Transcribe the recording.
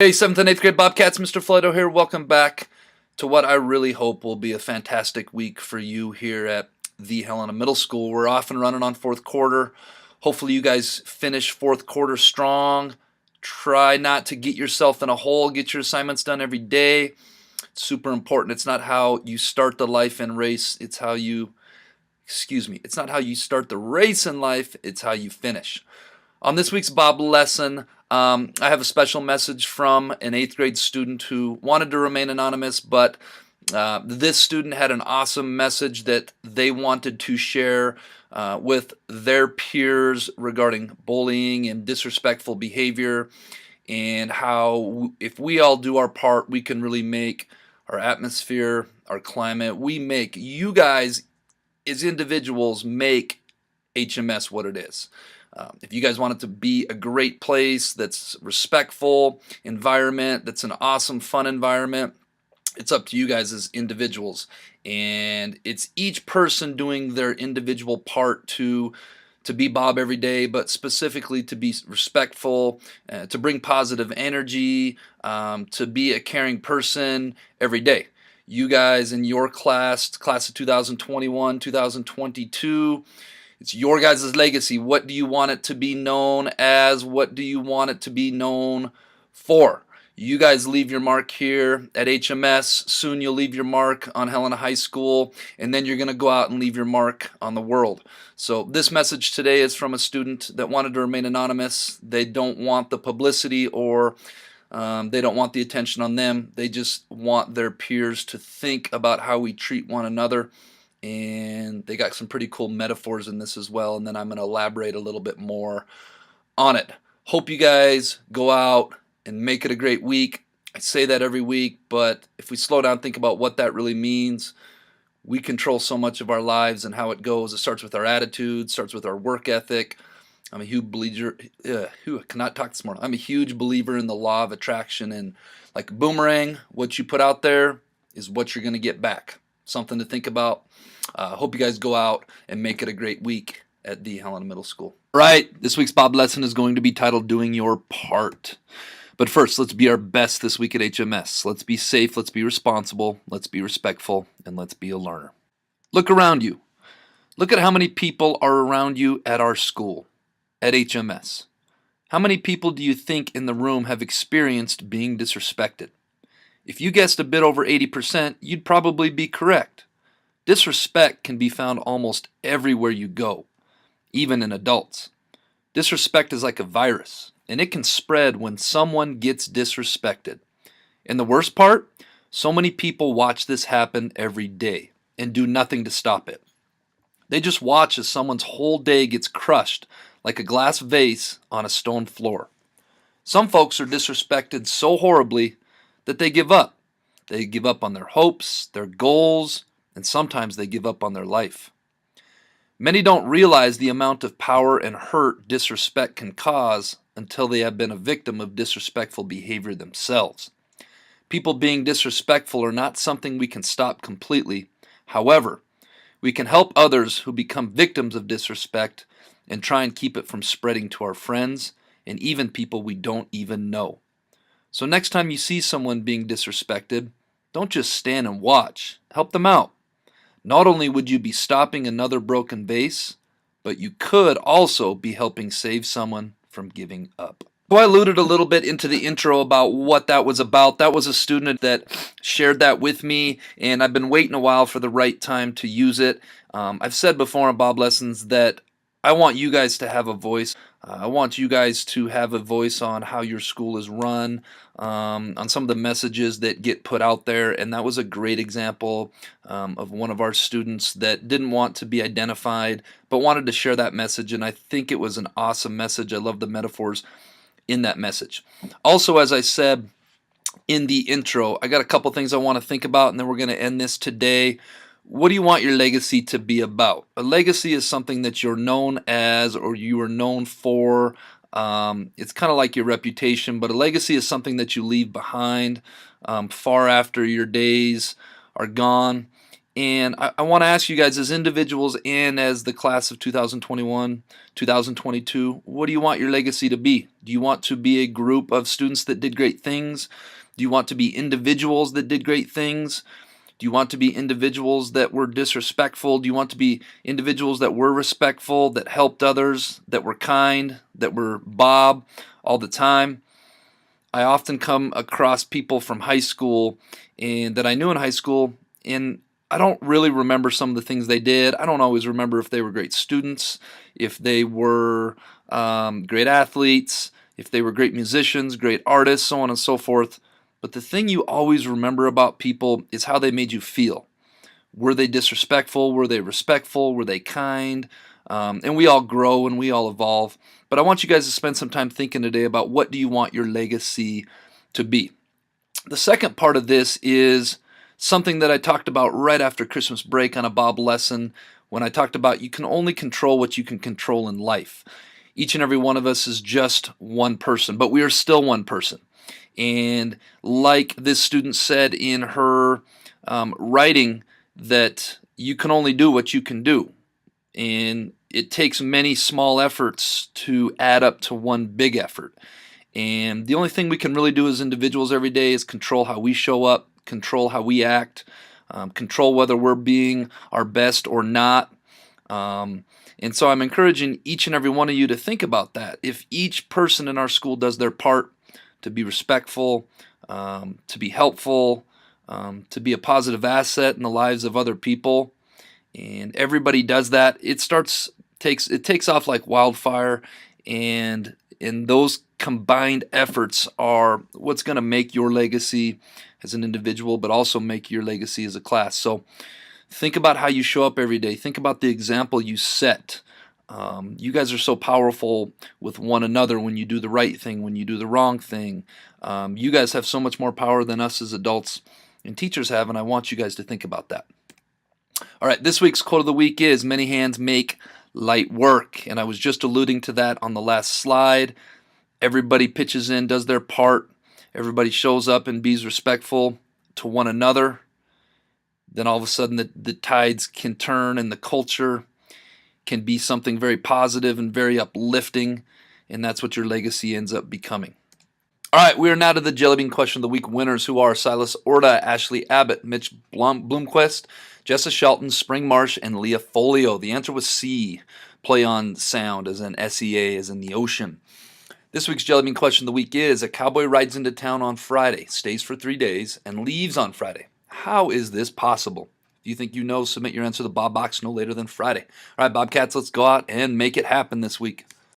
Hey, 7th and 8th grade Bobcats, Mr. Flido here. Welcome back to what I really hope will be a fantastic week for you here at the Helena Middle School. We're off and running on fourth quarter. Hopefully you guys finish fourth quarter strong. Try not to get yourself in a hole. Get your assignments done every day. It's super important. It's not how you start the life and race. It's how you, it's not how you start the race in life. It's how you finish. On this week's B.O.B Lesson, I have a special message from an 8th grade student who wanted to remain anonymous, but this student had an awesome message that they wanted to share with their peers regarding bullying and disrespectful behavior, and how if we all do our part, we can really make our atmosphere, our climate, you guys as individuals make HMS what it is. If you guys want it to be a great place that's respectful environment, that's an awesome, fun environment, it's up to you guys as individuals. And it's each person doing their individual part to be Bob every day, but specifically to be respectful, to bring positive energy, to be a caring person every day. You guys in your class of 2021, 2022, it's your guys' legacy. What do you want it to be known as? What do you want it to be known for? You guys leave your mark here at HMS. Soon you'll leave your mark on Helena High School, and then you're going to go out and leave your mark on the world. So this message today is from a student that wanted to remain anonymous. They don't want the publicity, or they don't want the attention on them. They just want their peers to think about how we treat one another. And they got some pretty cool metaphors in this as well, and then I'm going to elaborate a little bit more on it. Hope you guys go out and make it a great week. I say that every week, but if we slow down, think about what that really means. We control so much of our lives and how it goes. It starts with our attitude, starts with our work ethic. I'm a huge believer. I cannot talk this morning. I'm a huge believer in the law of attraction, and like a boomerang, what you put out there is what you're going to get back. Something to think about. Hope you guys go out and make it a great week at the Helena Middle School. Right, this week's B.O.B Lesson is going to be titled Doing Your Part. But first, let's be our best this week at HMS. Let's be safe, let's be responsible, let's be respectful, and let's be a learner. Look around you. Look at how many people are around you at our school, at HMS. How many people do you think in the room have experienced being disrespected? If you guessed a bit over 80%, you'd probably be correct. Disrespect can be found almost everywhere you go, even in adults. Disrespect is like a virus, and it can spread when someone gets disrespected. And the worst part, so many people watch this happen every day and do nothing to stop it. They just watch as someone's whole day gets crushed like a glass vase on a stone floor. Some folks are disrespected so horribly that they give up. They give up on their hopes, their goals, and sometimes they give up on their life. Many don't realize the amount of power and hurt disrespect can cause until they have been a victim of disrespectful behavior themselves. People being disrespectful are not something we can stop completely. However, we can help others who become victims of disrespect and try and keep it from spreading to our friends and even people we don't even know. So next time you see someone being disrespected, don't just stand and watch. Help them out. Not only would you be stopping another broken vase, but you could also be helping save someone from giving up. So I alluded a little bit into the intro about what that was about. That was a student that shared that with me, and I've been waiting a while for the right time to use it. I've said before on B.O.B Lessons that I want you guys to have a voice. I want you guys to have a voice on how your school is run, on some of the messages that get put out there, and that was a great example of one of our students that didn't want to be identified but wanted to share that message, and I think it was an awesome message. I love the metaphors in that message. Also, as I said in the intro, I got a couple things I want to think about, and then we're going to end this today. What do you want your legacy to be about? A legacy is something that you're known as or you are known for. It's kind of like your reputation, but a legacy is something that you leave behind far after your days are gone. And I want to ask you guys, as individuals and as the class of 2021, 2022, what do you want your legacy to be? Do you want to be a group of students that did great things? Do you want to be individuals that did great things? Do you want to be individuals that were disrespectful? Do you want to be individuals that were respectful, that helped others, that were kind, that were Bob all the time? I often come across people from high school and that I knew in high school, and I don't really remember some of the things they did. I don't always remember if they were great students, if they were great athletes, if they were great musicians, great artists, so on and so forth. But the thing you always remember about people is how they made you feel. Were they disrespectful? Were they respectful? Were they kind? And we all grow and we all evolve. But I want you guys to spend some time thinking today about what do you want your legacy to be. The second part of this is something that I talked about right after Christmas break on a Bob lesson when I talked about you can only control what you can control in life. Each and every one of us is just one person, but we are still one person. And like this student said in her writing, that you can only do what you can do. And it takes many small efforts to add up to one big effort. And the only thing we can really do as individuals every day is control how we show up, control how we act, control whether we're being our best or not. And so I'm encouraging each and every one of you to think about that. If each person in our school does their part to be respectful, to be helpful, to be a positive asset in the lives of other people, and everybody does that, it takes off like wildfire, and those combined efforts are what's going to make your legacy as an individual, but also make your legacy as a class. So think about how you show up every day. Think about the example you set. You guys are so powerful with one another when you do the right thing, when you do the wrong thing. You guys have so much more power than us as adults and teachers have, and I want you guys to think about that. All right, this week's quote of the week is, "Many hands make light work." And I was just alluding to that on the last slide. Everybody pitches in, does their part. Everybody shows up and be respectful to one another. Then all of a sudden the tides can turn and the culture can be something very positive and very uplifting. And that's what your legacy ends up becoming. All right, we are now to the Jellybean Question of the Week winners, who are Silas Orta, Ashley Abbott, Mitch Bloomquist, Jessa Shelton, Spring Marsh, and Leah Folio. The answer was C, play on sound, as in SEA, as in the ocean. This week's Jellybean Question of the Week is, a cowboy rides into town on Friday, stays for 3 days, and leaves on Friday. How is this possible? If you think you know, submit your answer to the Bob box no later than Friday. All right, Bobcats, let's go out and make it happen this week.